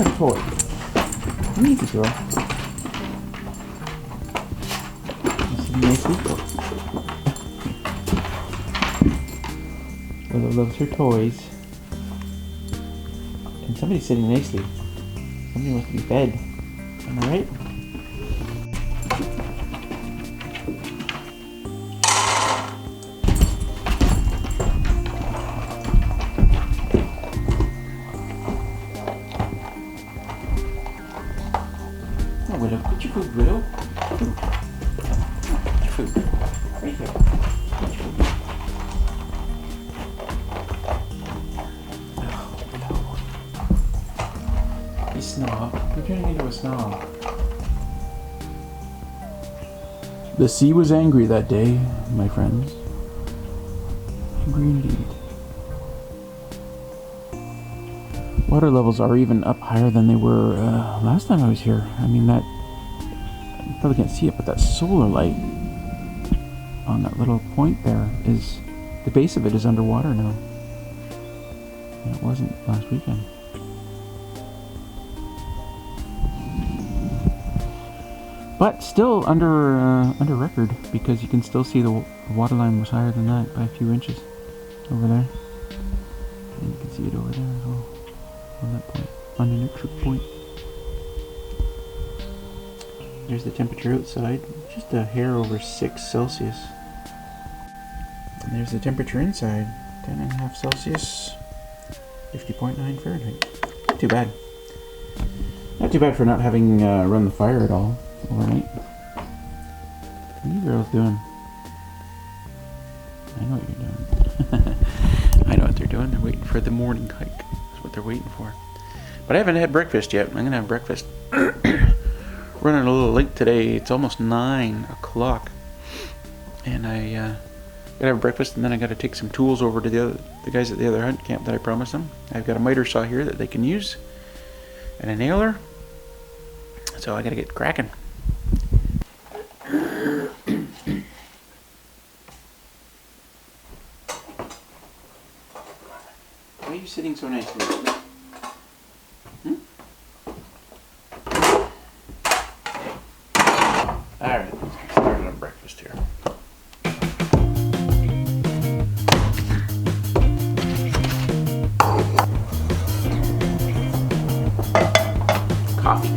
a toy. Easy girl. Nicely. Willow loves her toys. And somebody's sitting nicely. Somebody wants to be fed. Am I right? Oh, Willow, get your food, Willow. Food. Get your food. Right here. Get your food. Oh, Willow. You snob. You're turning into a snob. The sea was angry that day, my friends. Angry indeed. Water levels are even up higher than they were last time I was here. I mean, that, you probably can't see it, but that solar light on that little point there is, the base of it is underwater now. And it wasn't last weekend. But still under record, because you can still see the water line was higher than that by a few inches over there. And you can see it over there as well. On that point, on the neutral point. There's the temperature outside, just a hair over 6 Celsius. And there's the temperature inside, 10.5 Celsius, 50.9 Fahrenheit. Not too bad. Not too bad for not having run the fire at all overnight. What are you girls doing? I know what you're doing. I know what they're doing. They're waiting for the morning hike. That's what they're waiting for. But I haven't had breakfast yet. I'm going to have breakfast. Running a little late today. It's almost 9 o'clock. And I got to have breakfast, and then I got to take some tools over to the guys at the other hunt camp that I promised them. I've got a miter saw here that they can use. And a nailer. So I got to get cracking. Why are you sitting so nicely? Alright, let's get started on breakfast here. Coffee.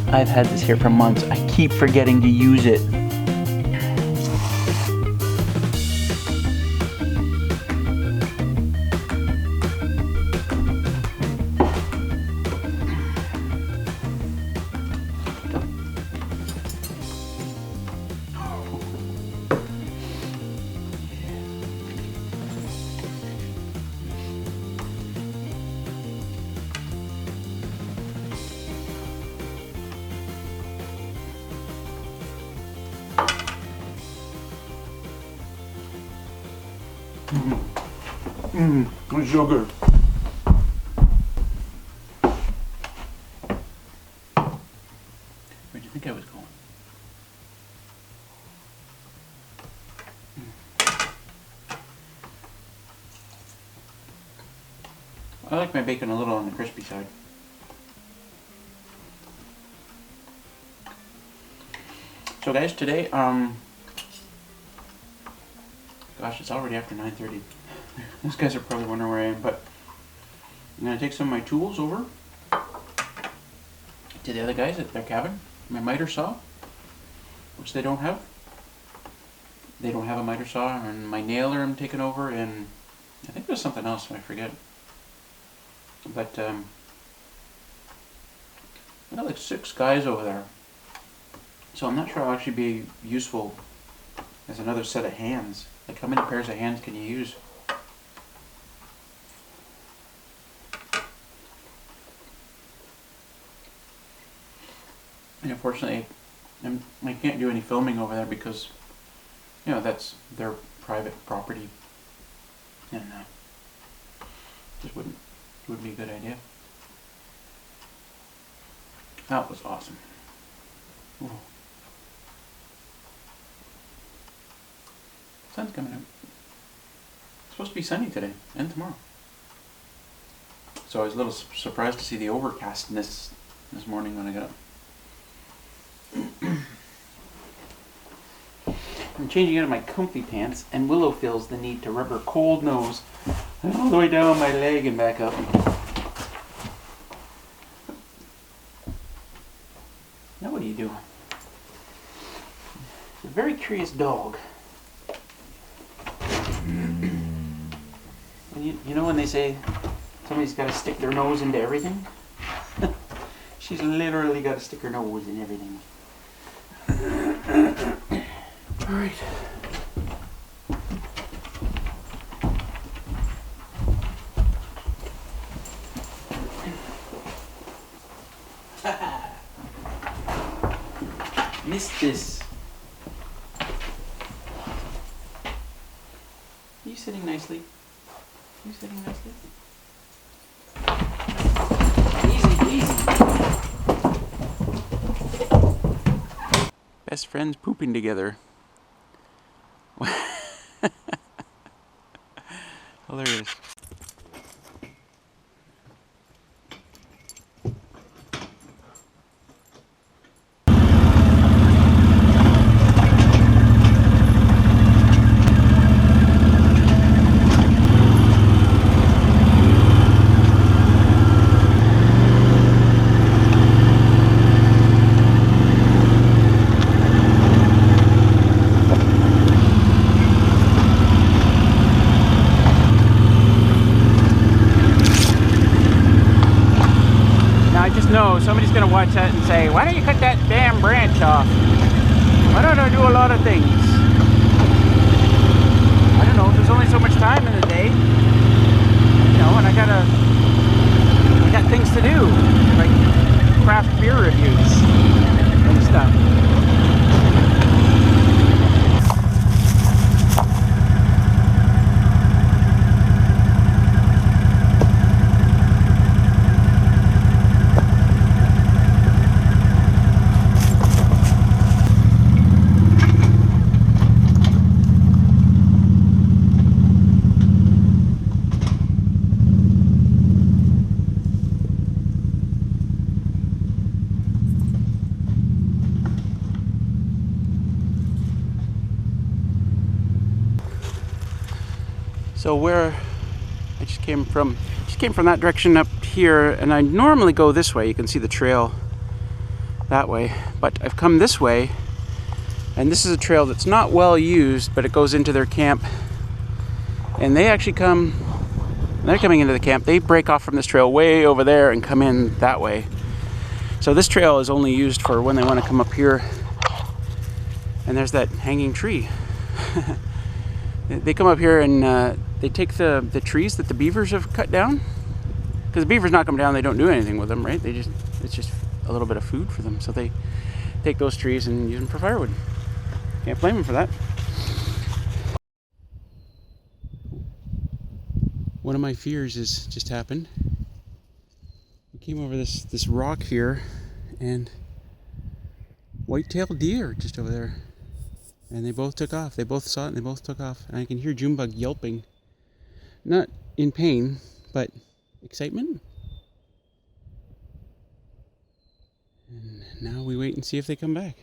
I've had this here for months. I keep forgetting to use it. It's so good. Where do you think I was going? I like my bacon a little on the crispy side. So guys, today, gosh, it's already after 9:30. Those guys are probably wondering where I am, but I'm gonna take some of my tools over to the other guys at their cabin. My miter saw, which they don't have. They don't have a miter saw, and my nailer I'm taking over, and I think there's something else, I forget. But I got like 6 guys over there, so I'm not sure I'll actually be useful as another set of hands. Like, how many pairs of hands can you use? And unfortunately, I can't do any filming over there because, you know, that's their private property, and just wouldn't be a good idea. That was awesome. Ooh. Sun's coming out. It's supposed to be sunny today and tomorrow. So I was a little surprised to see the overcastness this morning when I got up. I'm changing out of my comfy pants, and Willow feels the need to rub her cold nose all the way down my leg and back up. Now what are you doing? It's a very curious dog. And you know when they say somebody's got to stick their nose into everything? She's literally got to stick her nose in everything. All right. Missed this. Are you sitting nicely? Are you sitting nicely? Easy, easy. Best friends pooping together. Hilarious. No, somebody's gonna watch that and say, why don't you cut that damn branch off? Why don't I do a lot of things? I don't know, there's only so much time in the day. You know, and I got things to do, like craft beer reviews and stuff. So where I just came from that direction up here, and I normally go this way. You can see the trail that way, but I've come this way, and this is a trail that's not well used, but it goes into their camp. And they actually they're coming into the camp. They break off from this trail way over there and come in that way. So this trail is only used for when they want to come up here. And there's that hanging tree. They come up here and they take the trees that the beavers have cut down, because the beavers knock them down, they don't do anything with them, right? It's just a little bit of food for them, so they take those trees and use them for firewood. Can't blame them for that. one of my fears has just happened. We came over this rock here, and white-tailed deer just over there. And they both took off. They both saw it and they both took off. And I can hear Junebug yelping. Not in pain, but excitement. And now we wait and see if they come back.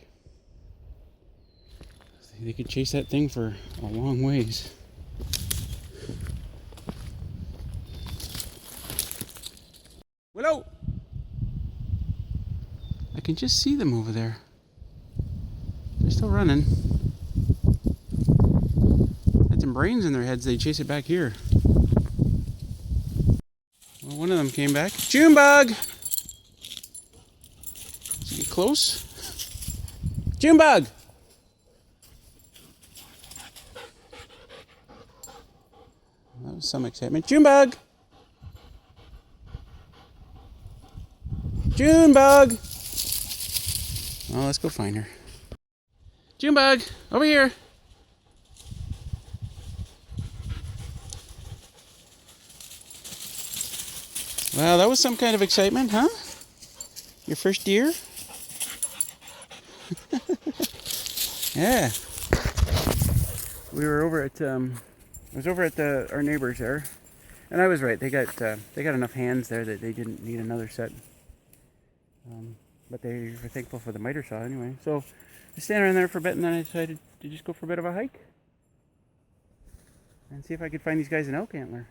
They could chase that thing for a long ways. Willow! I can just see them over there. They're still running. Had some brains in their heads, they chase it back here. Well, one of them came back. Junebug! Did you get close? Junebug! That was some excitement. Junebug! Junebug! Well, let's go find her. Junebug, over here. Well, that was some kind of excitement, huh? Your first deer? Yeah. We were over at I was over at our neighbors there, and I was right. They got enough hands there that they didn't need another set. But they were thankful for the miter saw anyway. So I stand around there for a bit, and then I decided to just go for a bit of a hike and see if I could find these guys an elk antler.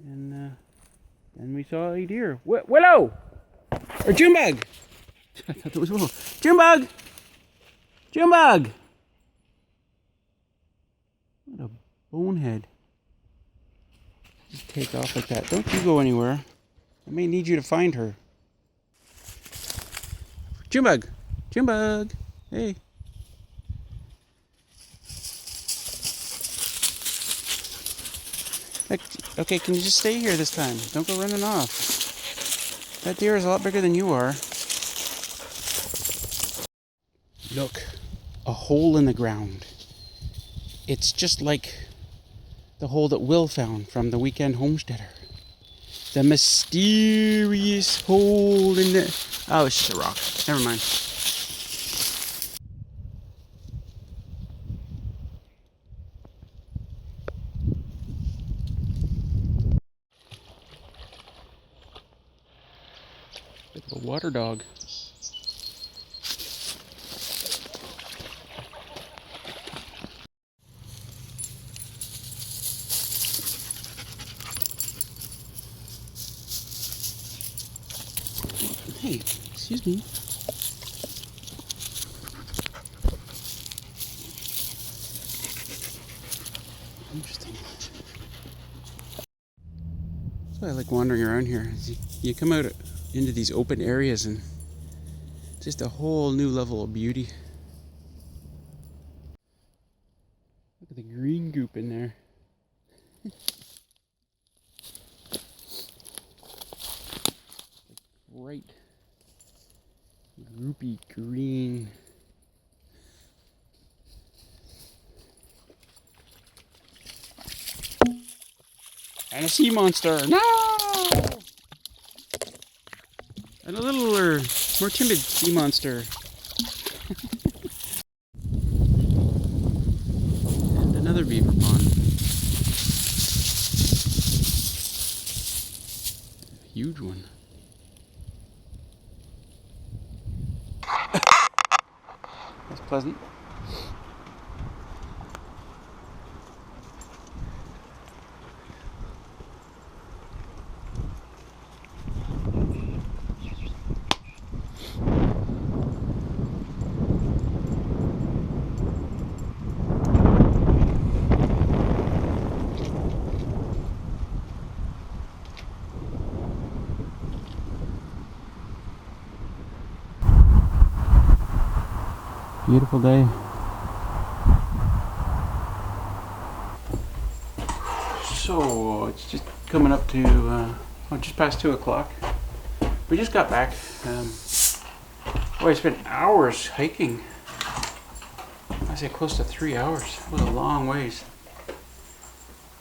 And then we saw a deer. Willow! Or Junebug! I thought that was Willow. Junebug! Junebug! What a bonehead. Just take off like that. Don't you go anywhere. I may need you to find her. Junebug! Junebug! Hey. Okay, can you just stay here this time? Don't go running off. That deer is a lot bigger than you are. Look, a hole in the ground. It's just like the hole that Will found from the Weekend Homesteader. The mysterious hole in the... Oh, it's just a rock. Never mind. Like a water dog. Hey, excuse me. Interesting. That's why I like wandering around here. You come out into these open areas and just a whole new level of beauty. Look at the green goop in there. Bright, groupy green. And a sea monster. No! And a littler, more timid sea monster. And another beaver pond. A huge one. That's pleasant. Beautiful day. So it's just coming up to just past 2 o'clock. We just got back. Boy, I spent hours hiking. I say close to 3 hours. It was a long ways.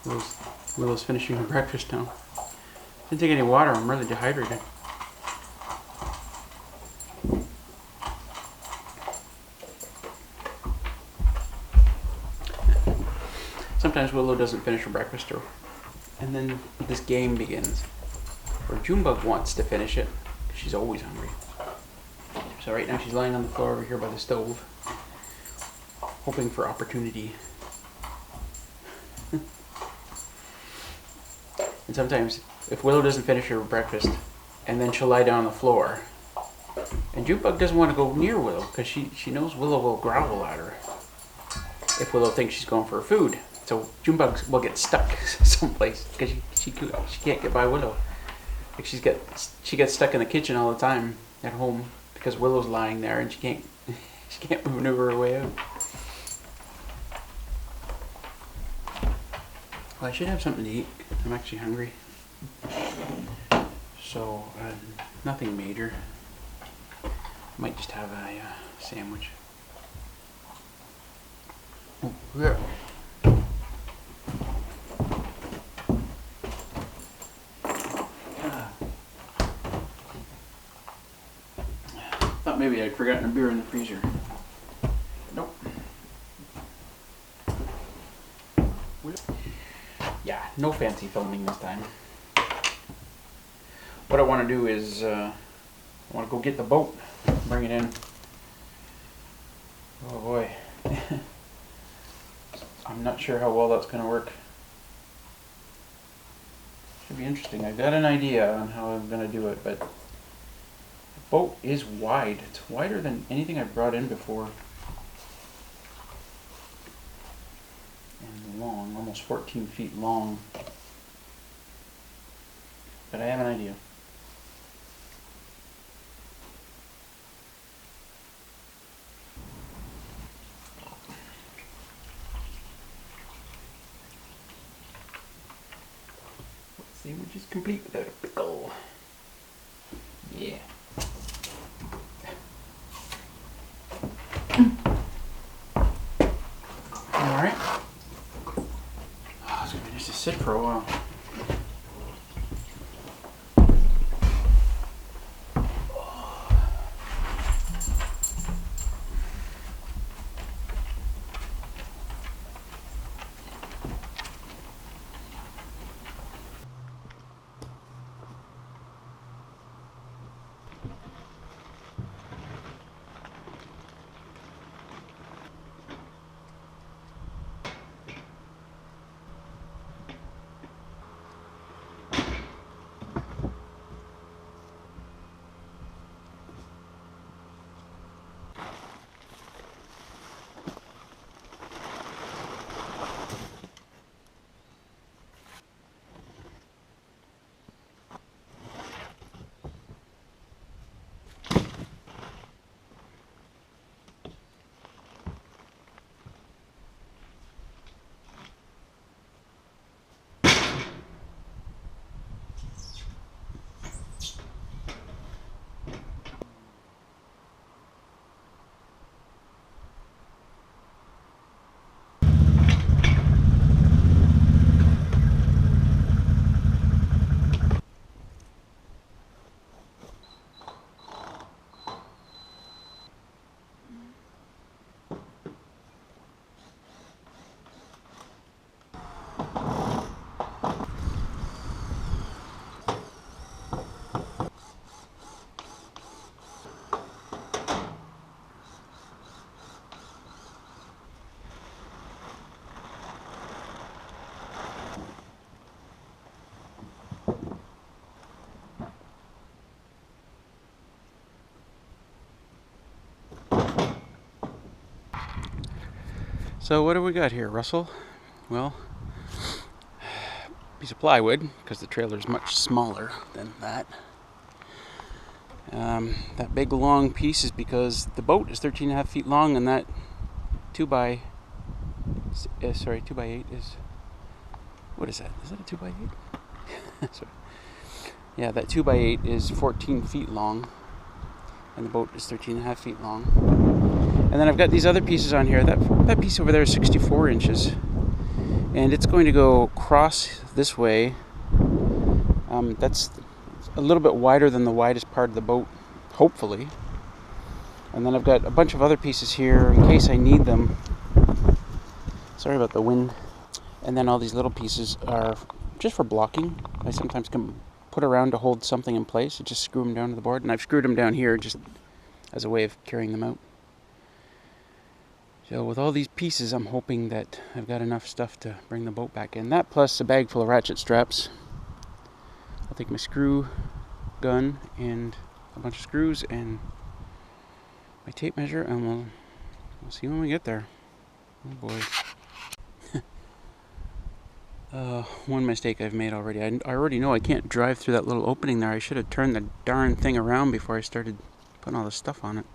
Those Willow's finishing her breakfast now. Didn't take any water, I'm really dehydrated. Sometimes Willow doesn't finish her breakfast, and then this game begins, where Junebug wants to finish it, because she's always hungry. So right now she's lying on the floor over here by the stove, hoping for opportunity. And sometimes, if Willow doesn't finish her breakfast, and then she'll lie down on the floor, and Junebug doesn't want to go near Willow, because she knows Willow will growl at her if Willow thinks she's going for her food. So Junebug will get stuck someplace, because she can't get by Willow. Like she gets stuck in the kitchen all the time at home, because Willow's lying there and she can't maneuver her way out. Well, I should have something to eat. I'm actually hungry. So, nothing major. Might just have a sandwich. Oh, yeah. Thought maybe I'd forgotten a beer in the freezer. Nope. Yeah, no fancy filming this time. What I want to do is, I want to go get the boat, bring it in. Oh boy. I'm not sure how well that's going to work. Should be interesting. I've got an idea on how I'm going to do it, but the boat is wide. It's wider than anything I've brought in before. And long, almost 14 feet long. But I have an idea. Sandwich is complete without a pickle. Yeah. Alright. Oh, it's gonna be nice to sit for a while. So what do we got here, Russell? Well, piece of plywood, because the trailer is much smaller than that. That big long piece is because the boat is 13.5 feet long, and that 2x8 is, what is that? Is that a 2x8? Sorry. Yeah, that 2x8 is 14 feet long, and the boat is 13.5 feet long. And then I've got these other pieces on here. That piece over there is 64 inches. And it's going to go across this way. That's a little bit wider than the widest part of the boat, hopefully. And then I've got a bunch of other pieces here in case I need them. Sorry about the wind. And then all these little pieces are just for blocking. I sometimes can put around to hold something in place. Just screw them down to the board. And I've screwed them down here just as a way of carrying them out. So with all these pieces, I'm hoping that I've got enough stuff to bring the boat back in. That plus a bag full of ratchet straps. I'll take my screw gun and a bunch of screws and my tape measure, and we'll see when we get there. Oh boy. One mistake I've made already. I already know I can't drive through that little opening there. I should have turned the darn thing around before I started putting all this stuff on it.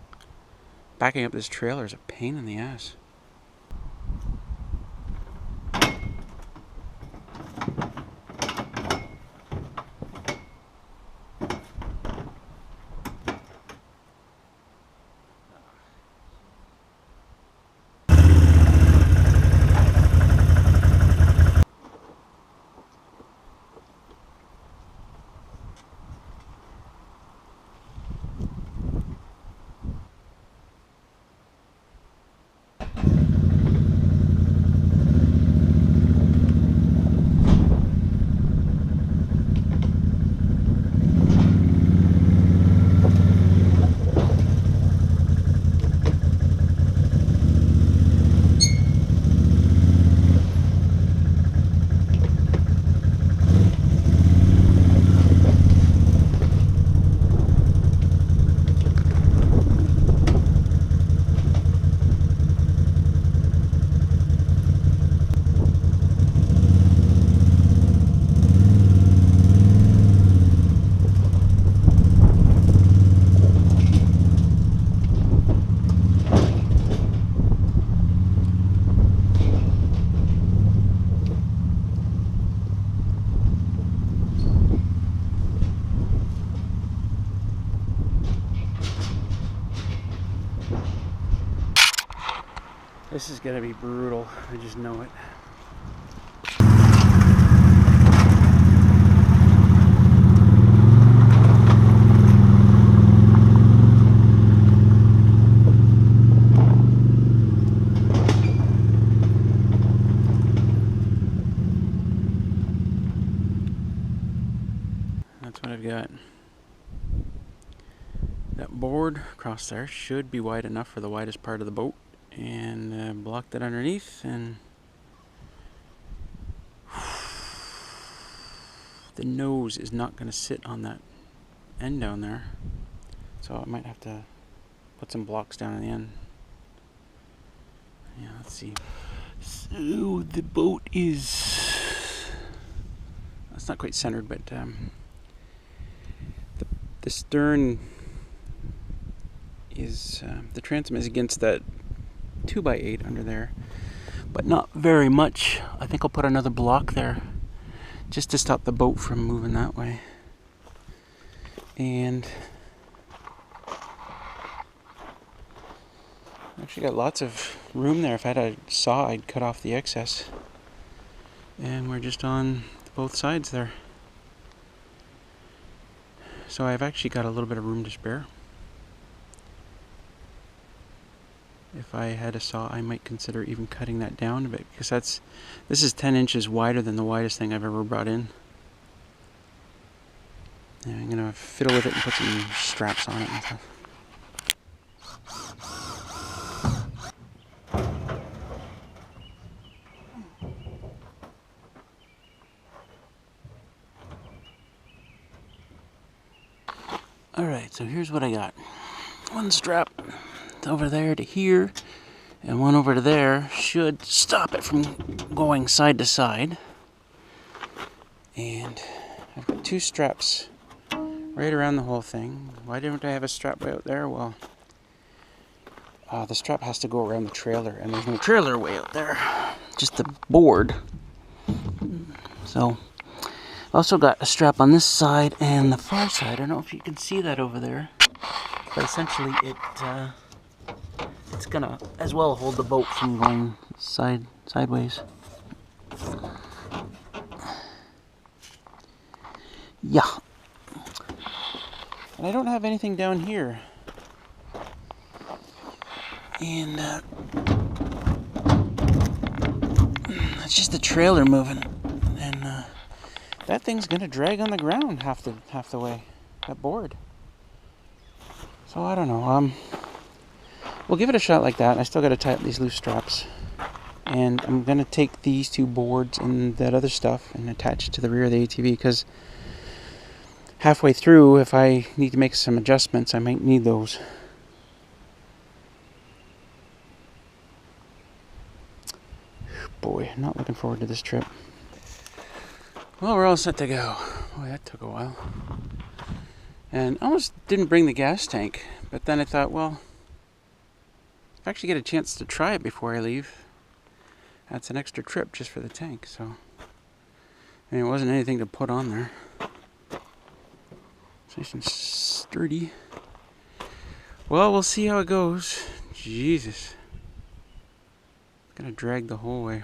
Backing up this trailer is a pain in the ass. This is gonna be brutal. I just know it. That's what I've got. That board across there should be wide enough for the widest part of the boat. And blocked it underneath, and the nose is not going to sit on that end down there, so I might have to put some blocks down in the end. Yeah, let's see. So the boat is, it's not quite centered, but the stern is, the transom is against that 2x8 under there, but not very much. I think I'll put another block there just to stop the boat from moving that way. And actually got lots of room there. If I had a saw, I'd cut off the excess. And we're just on both sides there. So I've actually got a little bit of room to spare. If I had a saw, I might consider even cutting that down a bit, because this is 10 inches wider than the widest thing I've ever brought in. And I'm gonna fiddle with it and put some straps on it and stuff. Alright, so here's what I got. One strap over there to here, and one over to there should stop it from going side to side. And I've got two straps right around the whole thing. Why don't I have a strap way out there? Well, the strap has to go around the trailer, and there's no trailer way out there, just the board. So I've also got a strap on this side and the far side. I don't know if you can see that over there, but essentially it's gonna as well hold the boat from going sideways. And I don't have anything down here. And it's just the trailer moving. And that thing's gonna drag on the ground half the way. That board. So I don't know. We'll give it a shot like that. I still gotta tie up these loose straps. And I'm gonna take these two boards and that other stuff and attach it to the rear of the ATV, because halfway through, if I need to make some adjustments, I might need those. Boy, not looking forward to this trip. Well, we're all set to go. Boy, that took a while. And I almost didn't bring the gas tank, but then I thought, well, if I actually get a chance to try it before I leave, that's an extra trip just for the tank. So, I mean, it wasn't anything to put on there. It's nice and sturdy. Well, we'll see how it goes. Jesus. It's gonna drag the whole way.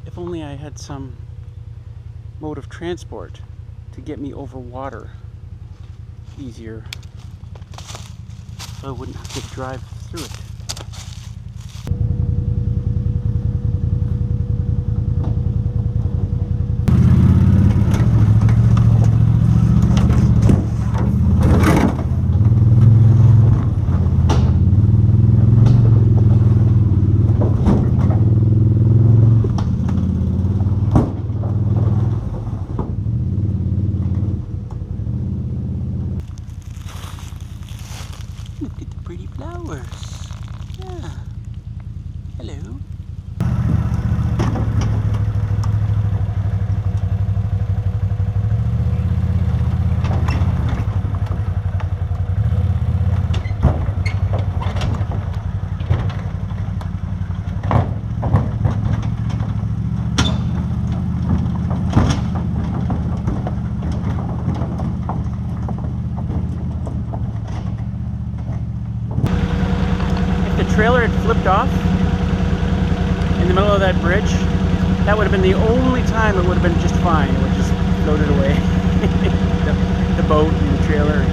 If only I had some mode of transport to get me over water easier, so I wouldn't have to drive through it. Look at the pretty flowers. Yeah. Hello. Trailer had flipped off in the middle of that bridge, that would have been the only time it would have been just fine. It would have just floated away. the boat and the trailer.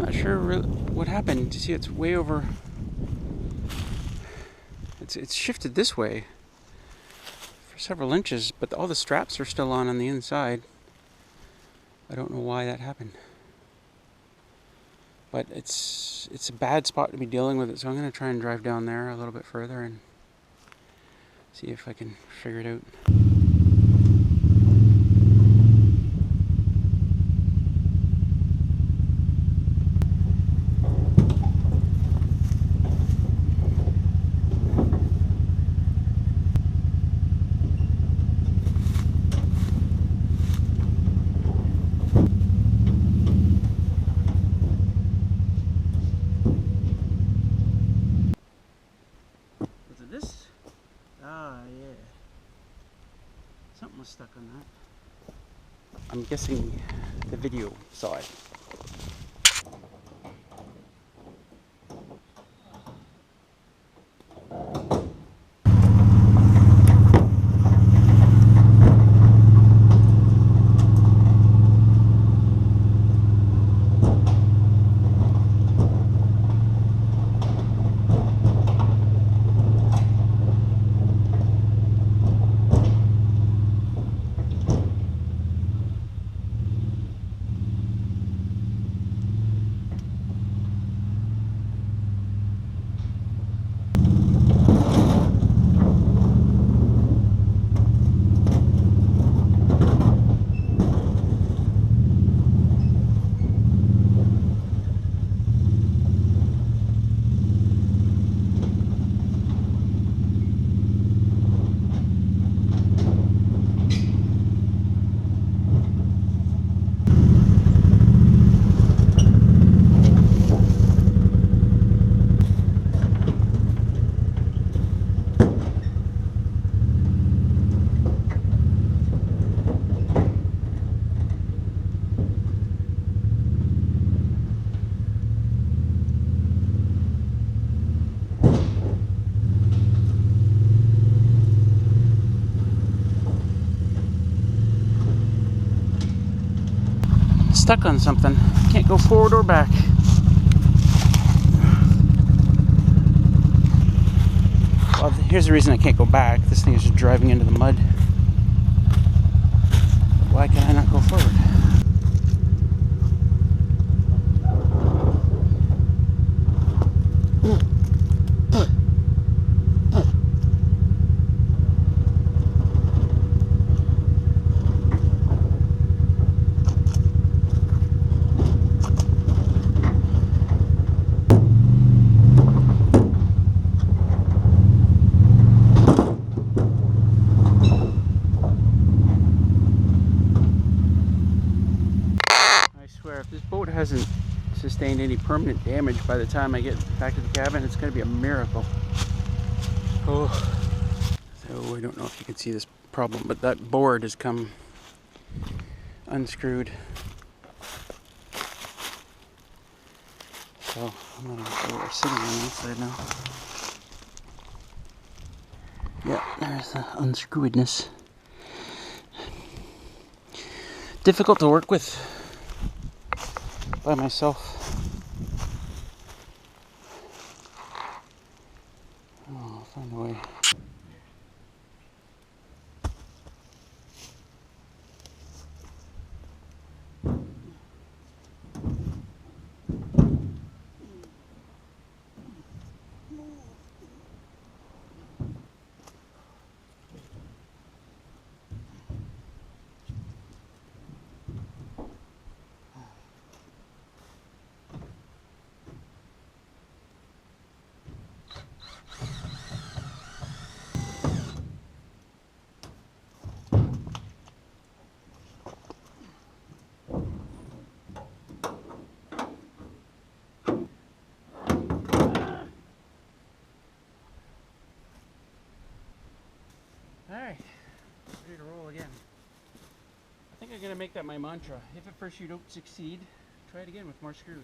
not sure really what happened. You see, it's way over. It's shifted this way for several inches, but all the straps are still on the inside. I don't know why that happened. But it's a bad spot to be dealing with it, so I'm going to try and drive down there a little bit further and see if I can figure it out. This? Ah, yeah. Something was stuck on that. I'm guessing the video saw it. Stuck on something. Can't go forward or back. Well, here's the reason I can't go back. This thing is just driving into the mud. Why can I not go forward? If this boat hasn't sustained any permanent damage by the time I get back to the cabin, it's going to be a miracle. Oh, so I don't know if you can see this problem, but that board has come unscrewed. So I'm not sure we're sitting on the inside now. Yeah, there's the unscrewedness. Difficult to work with by myself. Oh, I'll find a way. Alright, ready to roll again. I think I'm going to make that my mantra. If at first you don't succeed, try it again with more screws.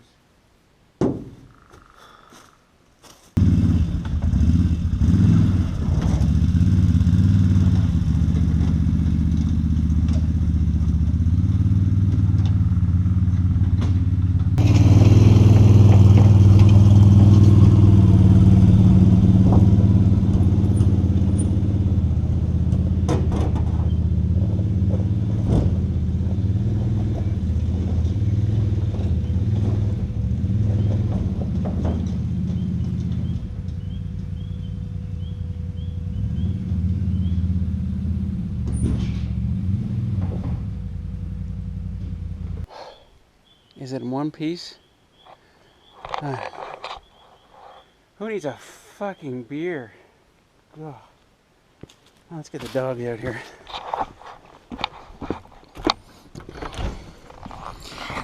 Is it in one piece? Who needs a fucking beer? Ugh. Let's get the dog out here.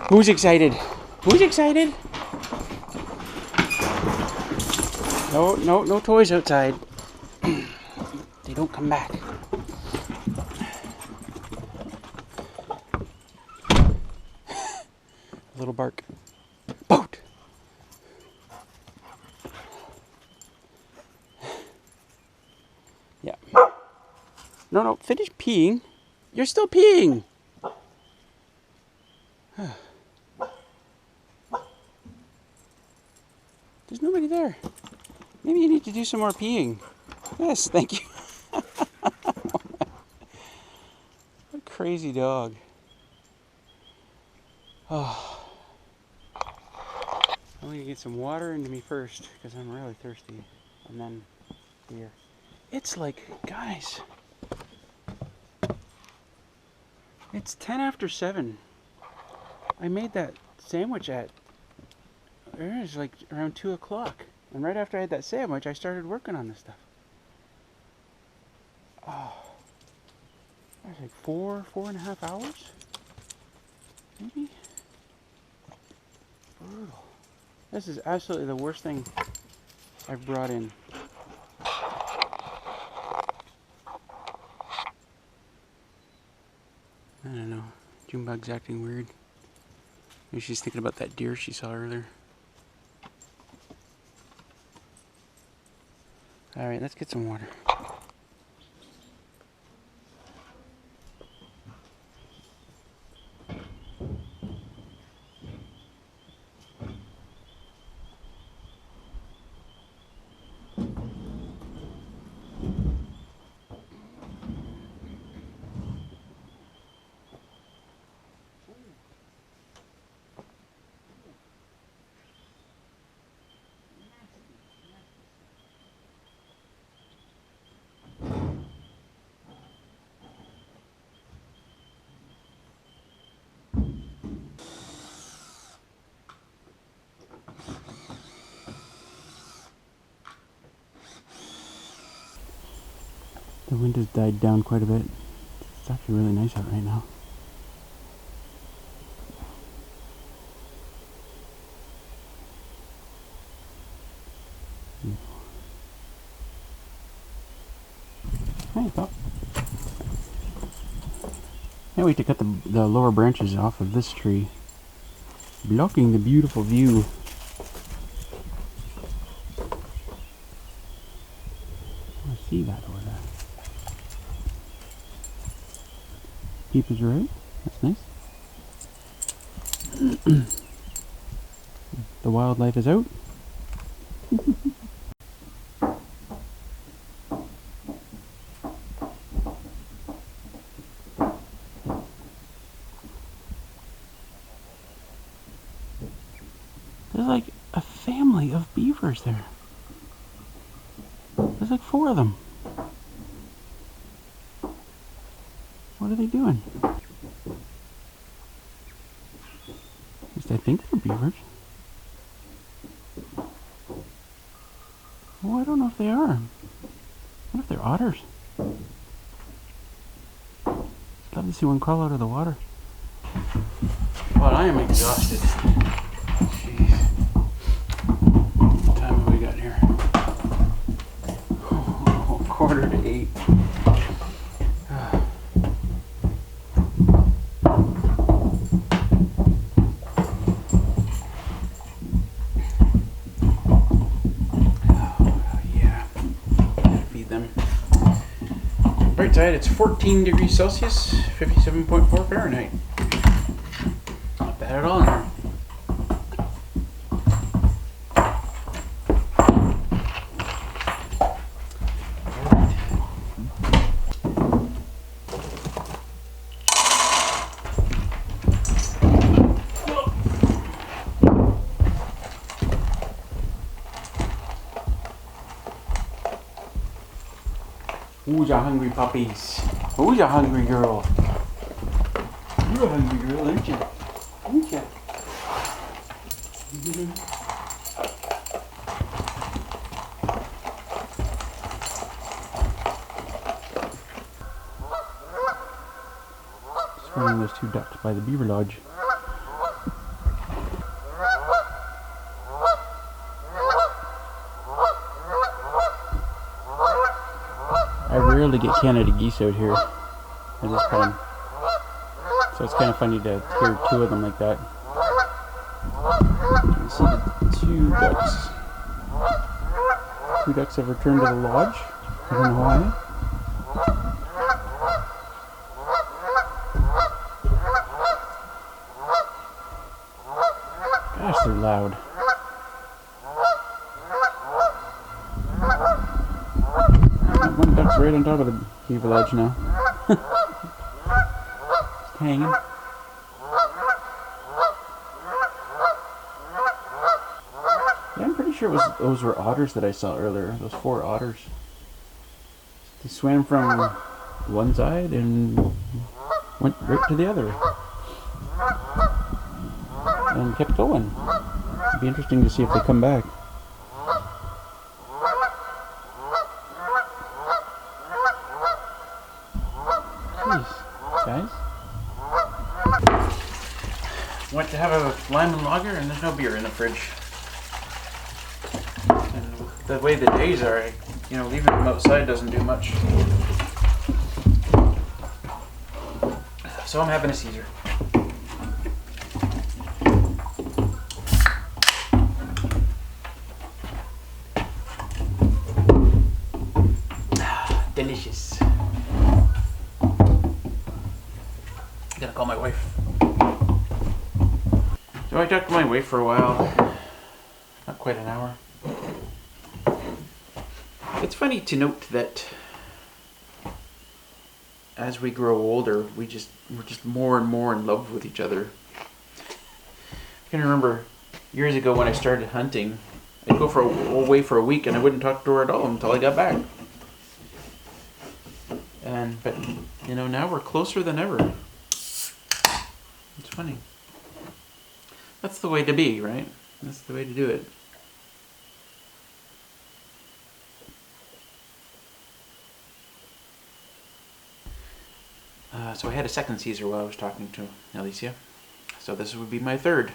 Who's excited? Who's excited? No toys outside. They don't come back. A little bark. Boat! Yeah. No, finish peeing. You're still peeing. There's nobody there. Maybe you need to do some more peeing. Yes, thank you. What a crazy dog. Oh. I'm going to get some water into me first because I'm really thirsty. And then beer. It's like, guys, it's 10 after 7. I made that sandwich it was like around 2 o'clock. And right after I had that sandwich, I started working on this stuff. Oh, that was like 4.5 hours? Maybe? Brutal. This is absolutely the worst thing I've brought in. I don't know. Junebug's acting weird. Maybe she's thinking about that deer she saw earlier. Alright, let's get some water. The wind has died down quite a bit. It's actually really nice out right now. Hey, pup. Can't wait to cut the lower branches off of this tree, blocking the beautiful view. I see that over there. Peepers are out. That's nice. The wildlife is out. There's like a family of beavers there. There's like 4 of them. What are they doing? At least I think they're beavers. Oh, I don't know if they are. What if they're otters? I'd love to see one crawl out of the water. Well, I am exhausted. Jeez. What time have we got here? Oh, 7:45. Right side, it's 14 degrees Celsius, 57.4 Fahrenheit. Not bad at all in here. Who's a hungry puppies? Who's a hungry girl? You're a hungry girl, aren't you? Aren't you? Swimming those two ducks by the beaver lodge. I rarely get Canada geese out here at this time, so it's kind of funny to hear two of them like that. You can see the two ducks. Two ducks have returned to the lodge. I don't know why. Gosh, they're loud. One duck's right on top of the beaver lodge now. Just hanging. Yeah, I'm pretty sure those were otters that I saw earlier. Those 4 otters. They swam from one side and went right to the other. And kept going. It'd be interesting to see if they come back. Jeez, guys. Went to have a lime and lager and there's no beer in the fridge. And the way the days are, you know, leaving them outside doesn't do much. So I'm having a Caesar. Delicious. Gotta call my wife. So I talked to my wife for a while. Not quite an hour. It's funny to note that as we grow older, we're just more and more in love with each other. I can remember years ago when I started hunting, I'd go away for a week and I wouldn't talk to her at all until I got back. But you know, now we're closer than ever. It's funny. That's the way to be, right? That's the way to do it. So I had a second Caesar while I was talking to Alicia. So this would be my third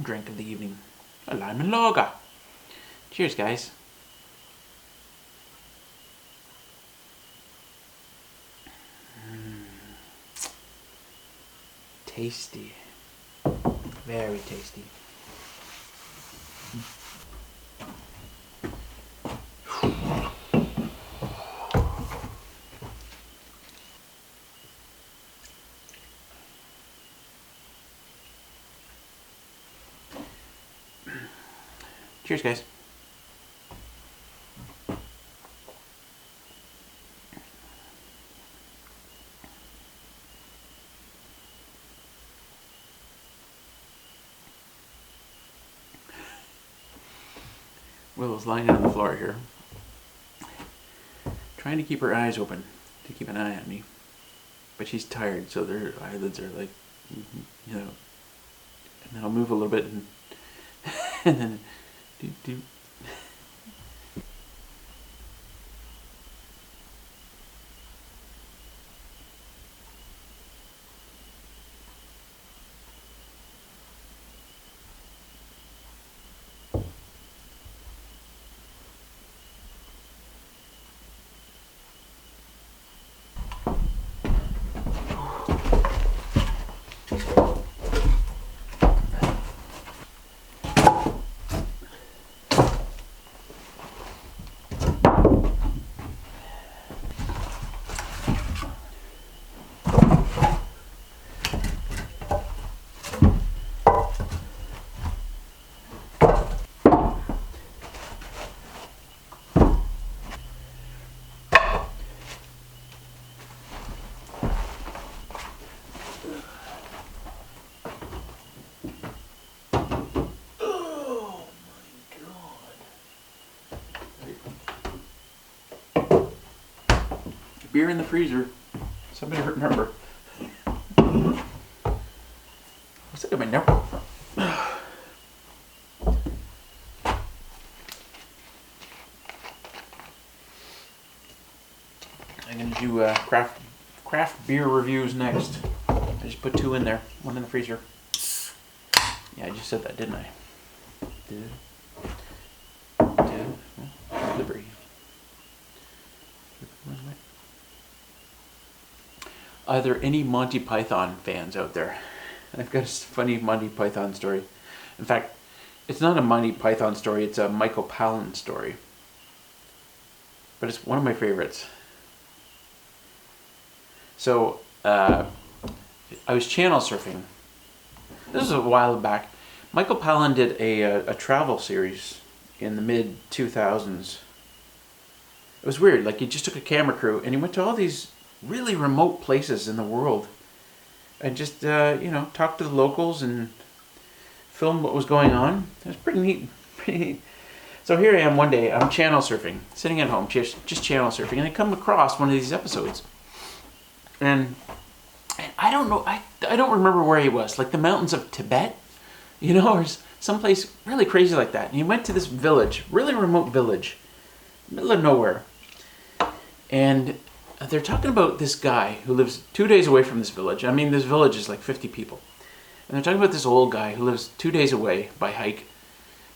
drink of the evening. A lime and lager. Cheers, guys. Tasty. Very tasty. Cheers, guys. Willow's lying on the floor here, trying to keep her eyes open to keep an eye on me, but she's tired, so her eyelids are like, you know, and then I'll move a little bit and, and then do. Beer in the freezer. Somebody remember. What's that in my nose? I'm gonna do craft beer reviews next. I just put 2 in there, 1 in the freezer. Yeah, I just said that, didn't I? Did. Liberty. Are there any Monty Python fans out there? I've got a funny Monty Python story. In fact, it's not a Monty Python story, it's a Michael Palin story. But it's one of my favorites. So, I was channel surfing. This was a while back. Michael Palin did a travel series in the mid-2000s. It was weird, like he just took a camera crew and he went to all these really remote places in the world and just, talked to the locals and filmed what was going on. It was pretty neat. So here I am one day, I'm channel surfing, sitting at home, just channel surfing, and I come across one of these episodes. And I don't know, I don't remember where he was, like the mountains of Tibet, or someplace really crazy like that. And he went to this village, really remote village, middle of nowhere. And they're talking about this guy who lives 2 days away from this village. I mean, this village is like 50 people. And they're talking about this old guy who lives 2 days away by hike,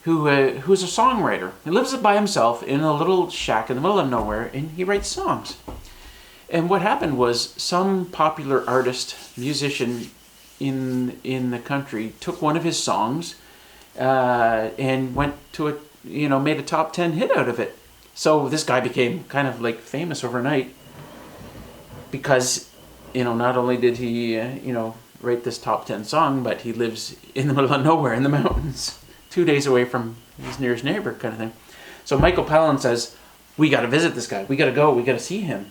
who's a songwriter. He lives by himself in a little shack in the middle of nowhere, and he writes songs. And what happened was some popular artist, musician in the country took one of his songs and went to made a top 10 hit out of it. So this guy became kind of like famous overnight because, not only did he, write this top 10 song, but he lives in the middle of nowhere in the mountains, 2 days away from his nearest neighbor kind of thing. So Michael Palin says, we got to visit this guy. We got to go. We got to see him.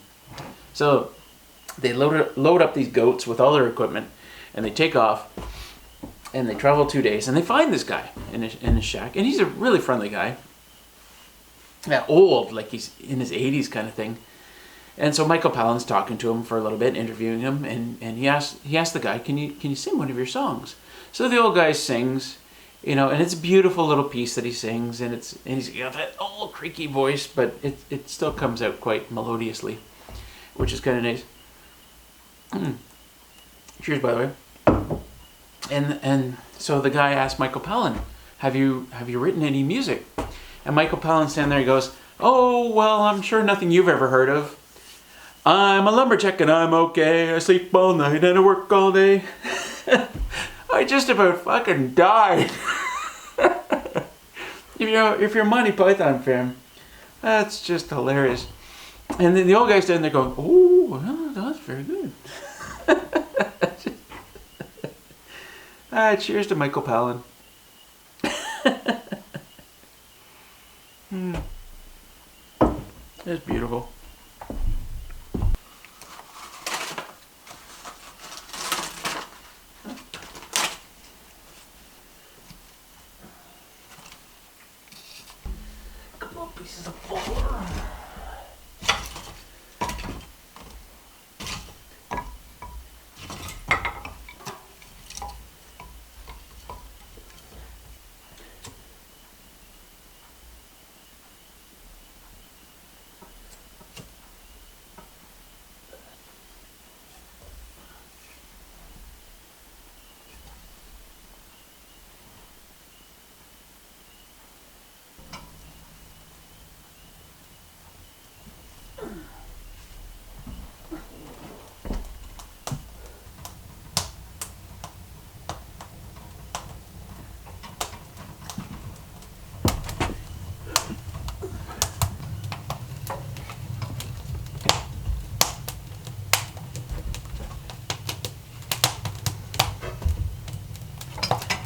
So they load up these goats with all their equipment and they take off and they travel 2 days and they find this guy in his shack. And he's a really friendly guy. Old, like he's in his 80s kind of thing. And so Michael Palin's talking to him for a little bit, interviewing him, and he asked the guy, can you sing one of your songs? So the old guy sings, and it's a beautiful little piece that he sings, and he's got that old creaky voice, but it still comes out quite melodiously, which is kind of nice. Cheers, by the way. And so the guy asked Michael Palin, have you written any music? And Michael Palin standing there, he goes, oh, well, I'm sure nothing you've ever heard of. I'm a lumberjack and I'm okay. I sleep all night and I work all day. I just about fucking died. If you're a Monty Python fan, that's just hilarious. And then the old guy's standing there going, oh, well, that's very good. Cheers to Michael Palin. It's beautiful. Couple of pieces of flour.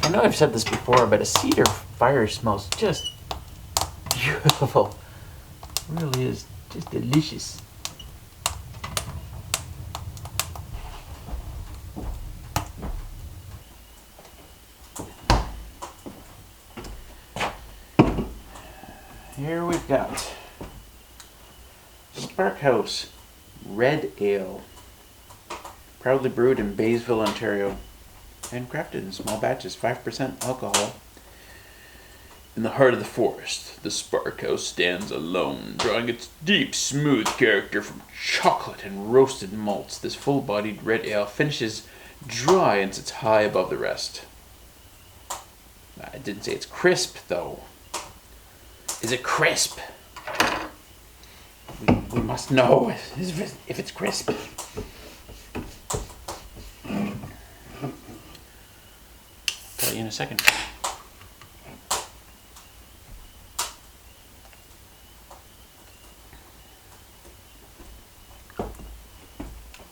I know I've said this before, but a cedar fire smells just beautiful. It really is just delicious. Here we've got Spark House Red Ale, proudly brewed in Baysville, Ontario. Handcrafted in small batches, 5% alcohol. In the heart of the forest, the Spark House stands alone, drawing its deep, smooth character from chocolate and roasted malts. This full-bodied red ale finishes dry and sits high above the rest. I didn't say it's crisp, though. Is it crisp? We must know if it's crisp. Tell you in a second.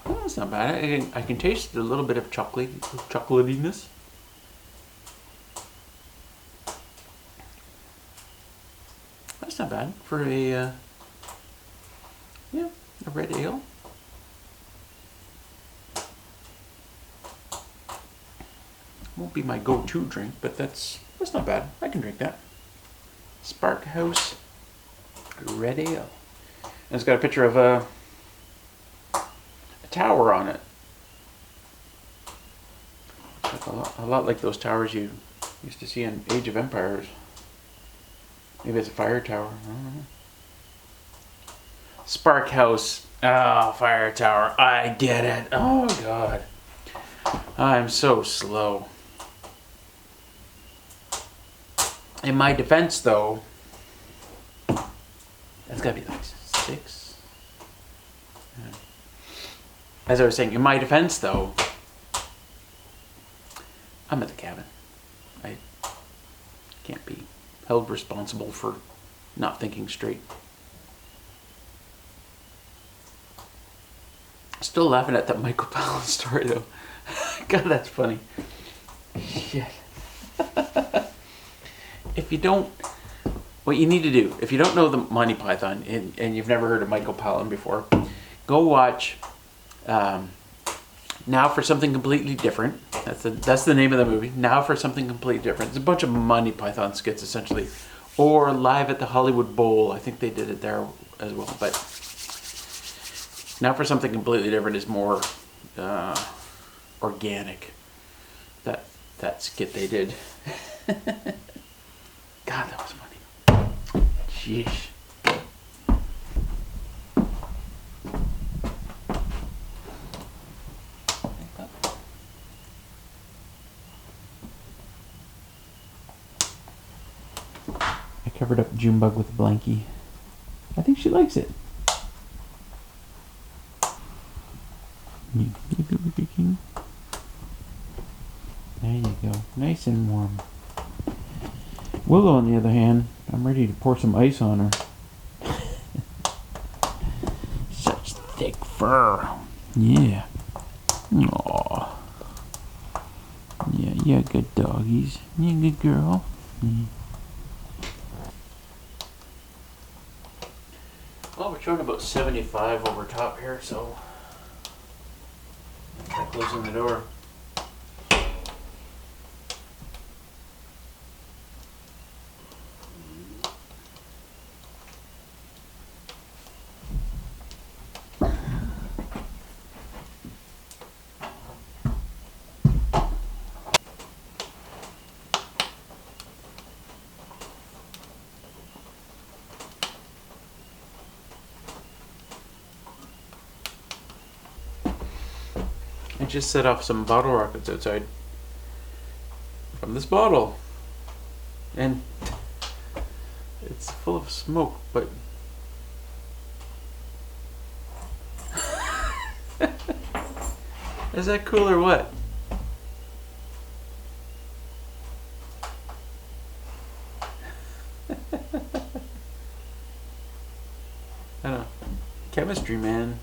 Oh, that's not bad. I can taste a little bit of chocolatiness. That's not bad for a red ale. Won't be my go-to drink, but that's not bad. I can drink that. Spark House red ale. And it's got a picture of a tower on it. Like a lot like those towers you used to see in Age of Empires. Maybe it's a fire tower. I don't know. Spark House. Oh, fire tower. I get it. Oh, God. I'm so slow. In my defense, though, that's got to be like 6. As I was saying, in my defense, though, I'm at the cabin. I can't be held responsible for not thinking straight. Still laughing at that Michael Palin story, though. God, that's funny. Shit. If you don't, what you need to do, if you don't know the Monty Python and you've never heard of Michael Palin before, go watch Now for Something Completely Different. That's the name of the movie. Now for Something Completely Different. It's a bunch of Monty Python skits, essentially. Or Live at the Hollywood Bowl. I think they did it there as well. But Now for Something Completely Different is more organic. That skit they did. God, that was funny. Sheesh. I covered up Junebug with a blankie. I think she likes it. There you go. Nice and warm. Willow, on the other hand, I'm ready to pour some ice on her. Such thick fur. Yeah. Aww. Yeah, good doggies. Yeah, good girl. Yeah. Well, we're showing about 75 over top here, so try closing the door. I just set off some bottle rockets outside from this bottle, and it's full of smoke, but is that cool or what? I don't know. Chemistry, man.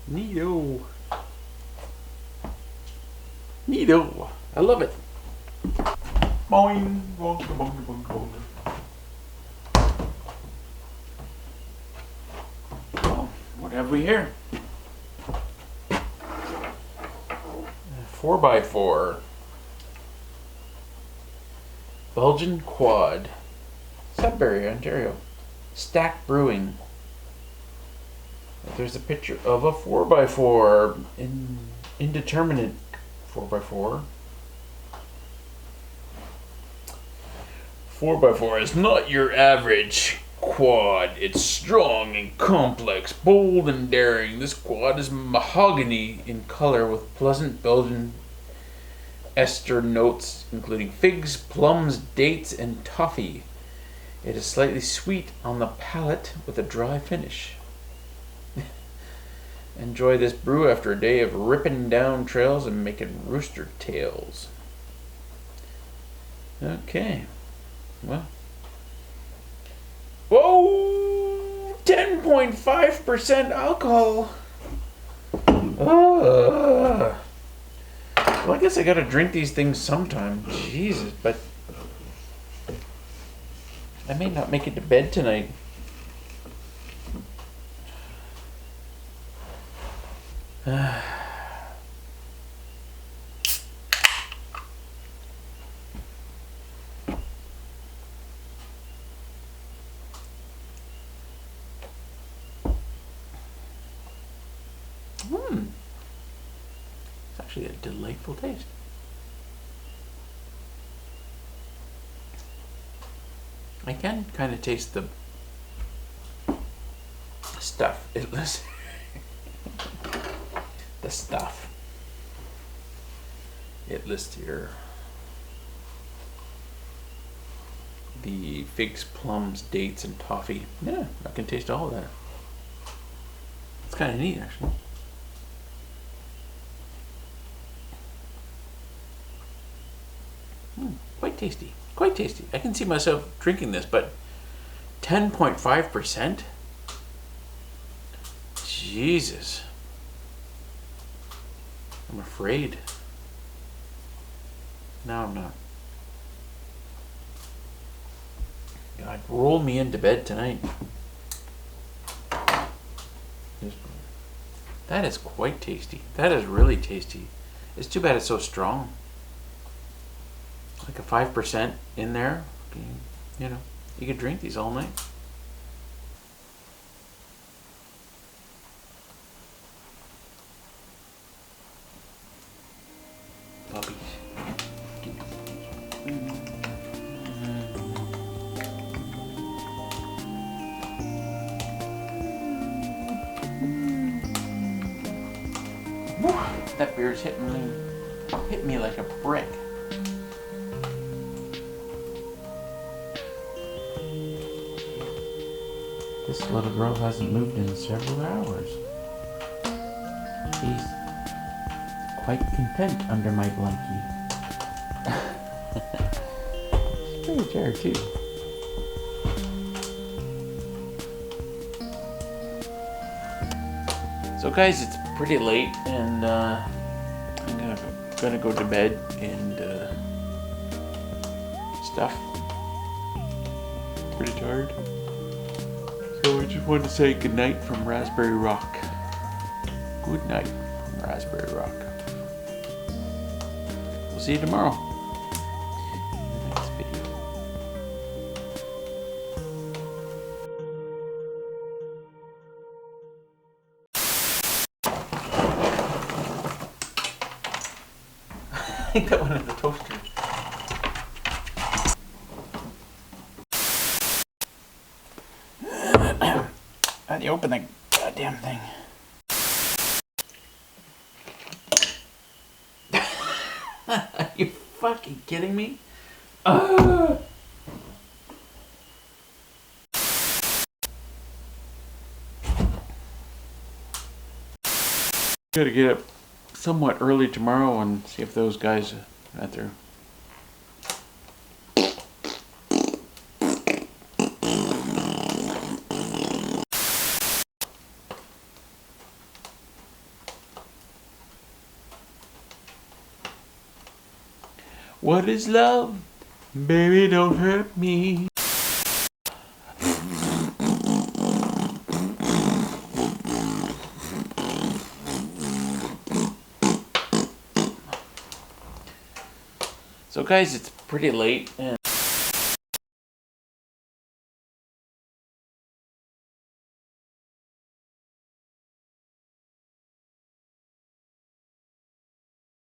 Neato. Neato. I love it. Boing, boing, boing, boing, boing. Well, what have we here? 4x4. Belgian Quad. Sudbury, Ontario. Stack Brewing. There's a picture of a 4x4 in indeterminate 4x4. 4x4 is not your average quad. It's strong and complex, bold and daring. This quad is mahogany in color with pleasant Belgian ester notes, including figs, plums, dates, and toffee. It is slightly sweet on the palate with a dry finish. Enjoy this brew after a day of ripping down trails and making rooster tails. Okay. Well. Whoa! 10.5% alcohol. Well, I guess I gotta drink these things sometime. Jesus, but I may not make it to bed tonight. It's actually a delightful taste. I can kind of taste the stuff. It was the stuff. It lists here the figs, plums, dates, and toffee. Yeah, I can taste all of that. It's kind of neat, actually. Quite tasty. Quite tasty. I can see myself drinking this, but 10.5%? Jesus. I'm afraid. No, I'm not. God, roll me into bed tonight. That is quite tasty. That is really tasty. It's too bad it's so strong. Like a 5% in there. You know, you could drink these all night. Puppies. That beer's hit me like a brick. This little girl hasn't moved in several hours. She's quite content under my blankie. She's pretty tired too. So guys, it's pretty late and I'm gonna go to bed and stuff. Pretty tired. So I just want to say good night from Raspberry Rock. Good night from Raspberry Rock. We'll see you tomorrow in the next video. I think that went in the toaster. How do you open the goddamn thing? Are you fucking kidding me? Gotta get up somewhat early tomorrow and see if those guys are out there. What is love? Baby, don't hurt me. So guys, it's pretty late and